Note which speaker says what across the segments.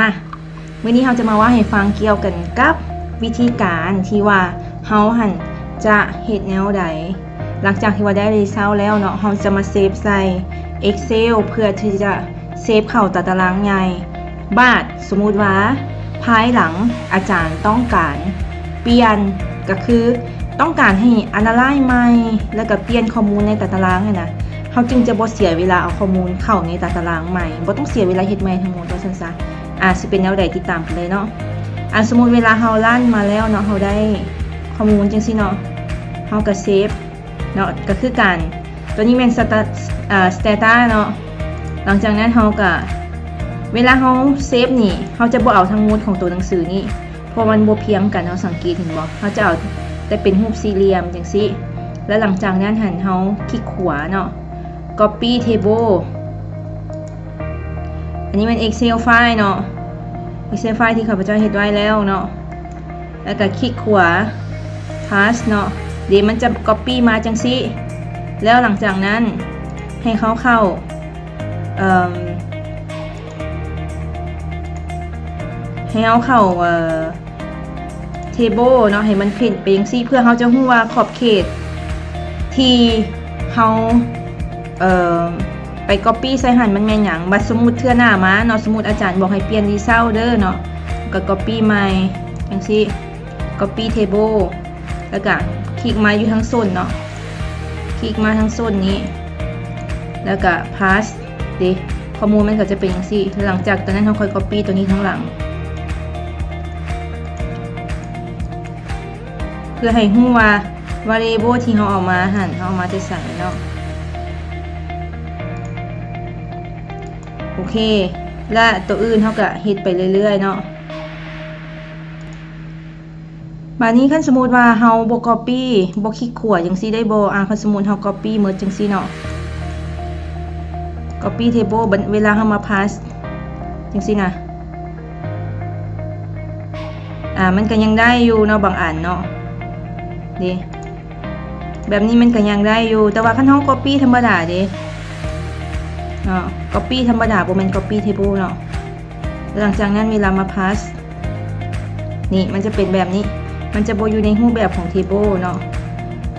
Speaker 1: มาวันนี้เราจะมาว่าให้ฟังเกี่ยวกันกับวิธีการที่ว่าเฮาหันจะเฮ็ดแนวใดหลังจากที่ว่าได้รีเซลแล้วเนาะเฮาจะมาเซฟใส่ Excel เพื่อที่จะเซฟเข้าตารางใหญ่บาทสมมุติว่าภายหลังอาจารย์ต้องการเปลี่ยนก็คือต้องการให้ analyze ใหม่แล้วก็เปลี่ยนข้อมูลในตารางให้นะเขาจึงจะบ่เสียเวลาเอาข้อมูลเข้าในตารางใหม่บ่ต้องเสียเวลาเฮ็ดใหม่ทั้งหมดว่าซั่นซะสิเป็นแนวใดติดตามกันเลยเนาะสมมุติเวลาเฮาลั่นมาแล้วเนาะเฮาได้ข้อมูลจังซี่เนาะเฮาก็เซฟเนาะก็คือการตัวนี้แม่นstata เนาะหลังจากนั้นเฮาก็เวลาเฮาเซฟนี่เฮาจะบ่เอาทั้งหมดของตัวหนังสือนี่เพราะมันบ่เพียงกันเฮาสังเกตเห็นบ่เฮาจะเอาแต่เป็นรูปสี่เหลี่ยมจังซี่แล้วหลังจากนั้นหันเฮาคลิกขวาเนาะcopy table อันนี้เป็น Excel file เนาะ Excel file ที่ข้าพเจ้าเฮ็ดไว้แล้วเนาะแล้วก็คลิกขวา paste เนาะเดี๋ยวมันจะ copy มาจังซี่แล้วหลังจากนั้นให้เขาเข้าtable เนาะให้มันเห็นไปจังซี่เพื่อเขาจะรู้ว่าขอบเขตที่เขาไป copy ใส่หันมันแม่นหยังบัดสมมุติเทื่อหน้ามาเนาะสมมุติอาจารย์บอกให้เปลี่ยนรีเซลเด้อเนาะก็ copy ใหม่จังซี่ copy table แล้วก็คลิกมาอยู่ทางส้นเนาะคลิกมาทางส้นนี้แล้วก็ paste ดิข้อมูลมันก็จะเป็นจังซี่หลังจากตอนนั้นเราค่อย copy ตัวนี้ข้างหลังเพื่อให้รู้ว่า variable ที่เราเอามาหันเราเอามาจะใส่เนาะโอเคและตัวอื่นเขาก็เฮ็ดไปเรื่อยๆเนาะบัดนี้คันสมมุติว่าเฮาบ่ copy บ่คลิกขวาจังซี่ได้บ่คันสมมุติเฮา copy หมดจังซี่เนาะ copy table เวลาเฮามา paste จังซี่นะมันก็ยังได้อยู่เนาะบางอันเนาะดิแบบนี้มันก็ยังได้อยู่แต่ว่าคันเฮา copy ธรรมดาเด้copy ธรรมดาบ่แม่น copy table เนาะหลังจากนั้นเวลามา paste นี่มันจะเป็นแบบนี้มันจะบ่อยู่ในรูปแบบของ table เนาะ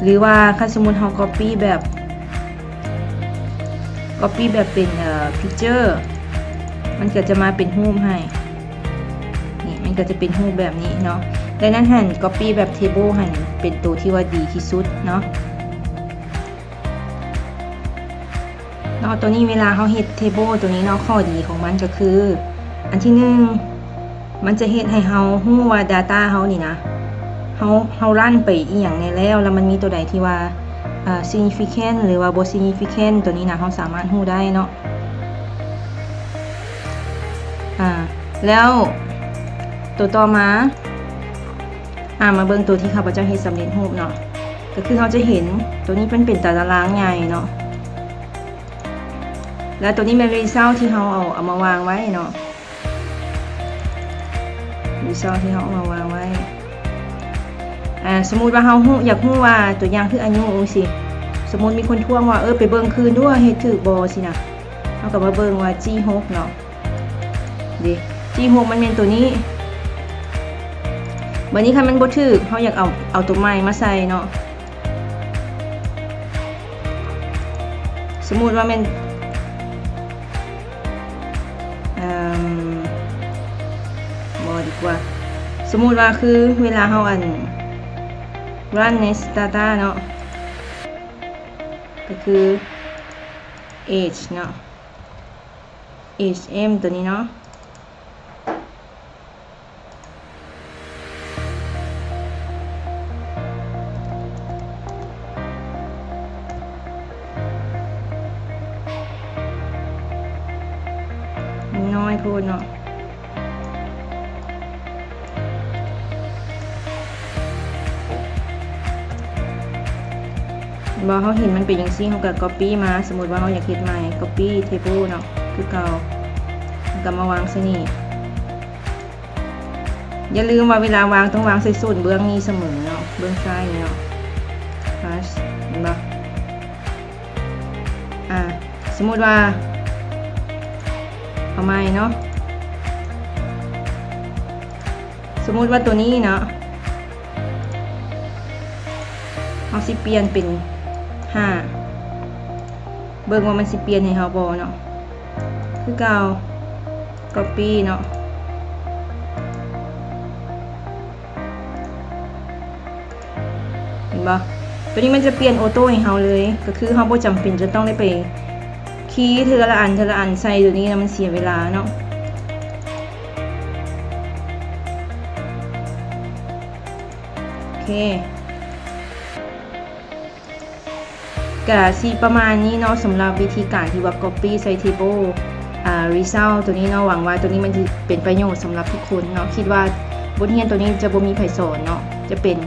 Speaker 1: หรือว่าคันสมมุติเฮา copy แบบเป็นpicture มันก็จะมาเป็นรูปให้นี่มันก็จะเป็นรูปแบบนี้เนาะดังนั้นหั่น copy แบบ table หั่นเป็นตัวที่ว่าดีที่สุดเนาะตัวนี้เวลาเขาเฮ็ด table ตัวนี้เนาะข้อดีของมันก็คืออันที่1มันจะเฮ็ดให้เฮาฮู้ว่า data เฮานี่นะเฮารันไปอีหยังแน่แล้วมันมีตัวใดที่ว่าsignificant หรือว่าบ่ significant ตัวนี้นะเฮาสามารถฮู้ได้เนาะแล้วตัวต่อมามาเบิ่งตัวที่ข้าพเจ้าเฮ็ดสำเร็จรูปเนาะก็คือเราจะเห็นตัวนี้เป็นตารางใหญ่เนาะแล้วตัวนี้เป็นรีเซลที่เราเอามาวางไว้เนาะรีเซลที่เราเอามาวางไว้สมมุติว่าเราอยากรู้ว่าตัวอย่างคืออายุสิสมมุติมีคนทวงว่าไปเบิ่งคืนด้วยเฮ็ดถูกบ่สินะเราก็มาเบิ่งว่า G6 เนาะดิ G6 มันเป็นตัวนี้บัดนี้คันมันบ่ถูกเราอยากเอาตัวใหม่มาใส่เนาะสมมุติว่ามันบ่ดีกว่าสมมุติว่าคือเวลาเฮาrun ใน stata เนาะก็คือ age เนาะ hm ตัวนี้เนาะน้อยพูดเนาะบ่เขาเห็นมันเป็นจังซี่เขาก็ copy มาสมมุติว่าเขาอยากเฮ็ดใหม่ copy table เนาะคือเก่าก็มาวางซะนี่อย่าลืมว่าเวลาวางต้องวางใส่ส่วนเบื้องนี้เสมอเนาะเบื้องซ้ายเนาะ paste เห็นบ่สมมุติว่าเอาใหม่เนาะ เ มมุติว่าตัวนี้เนาะเอาสิเปลี่ยนเป็น5เบิ่งว่ามันสิเปลี่ยนให้เฮาบ่เนาะคือเก่า copy เนาะเห็นบ่ตัวนี้มันจะเปลี่ยนออโต้ให้เฮาเลยก็คือเฮาบ่จำเป็นจะต้องได้ไปคีย์ทีละอันใส่ตัวนี้นะมันเสียเวลาเนาะโอเคก็สิประมาณนี้เนาะสำหรับวิธีการที่ว่า copy ใส่ table result ตัวนี้เนาะหวังว่าตัวนี้มันจะเป็นประโยชน์สำหรับทุกคนเนาะคิดว่าบทเรียนตัวนี้จะบ่มีไผสอนเนาะจะเป็น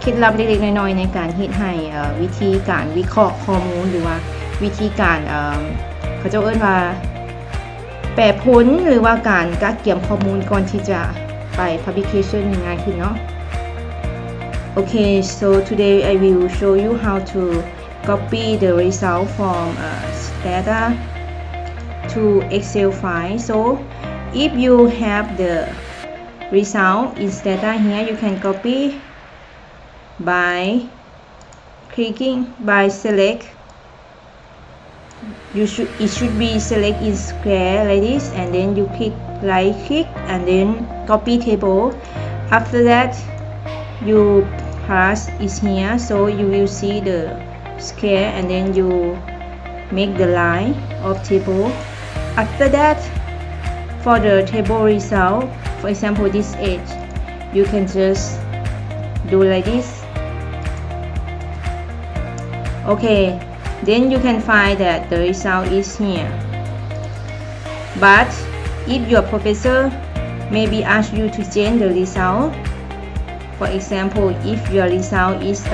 Speaker 1: เคล็ดลับเล็กๆน้อยๆในการเฮ็ดให้วิธีการวิเคราะห์ข้อมูลหรือว่าวิธีการเขาจะเอิ้นว่าแปรผลหรือว่าการกักเก็บข้อมูลก่อนที่จะไป publication ง่ายขึ้นเนาะ Okay, so today I will show you how to copy the result from Stata to Excel file. So if you have the result in Stata here, you can copy by clicking by select. It should be select in square like this, and then you right click and then copy table. After that you plus is here, so you will see the square and then you make the line of table. After that, for the table result, for example this age, you can just do like this. Okay, then you can find that the result is here. But if your professor maybe ask you to change the result, for example if your result is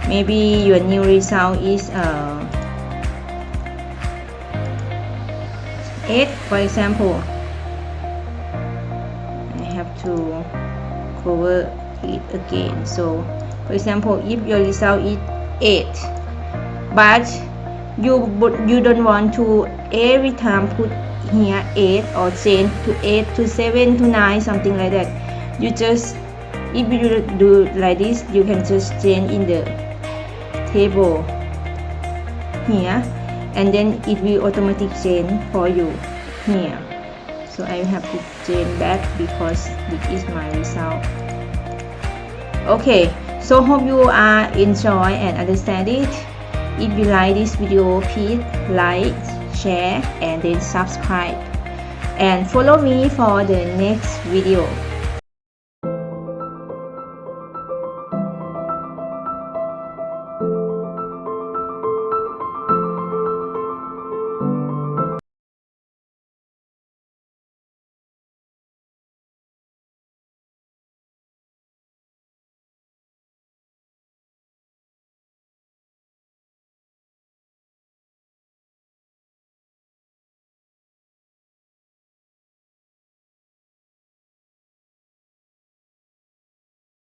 Speaker 1: maybe your new result is 8, for example, I have to cover it again. So for example if your result is 8 but you don't want to every time put here 8 or change to 8 to 7 to 9, something like that. You just, if you do like this, you can just change in the table here, and then it will automatically change for you here. So I have to change back because this is my result. Okay, so hope you are enjoy and understand it. If you like this video, please like, share, and then subscribe, and follow me for the next video.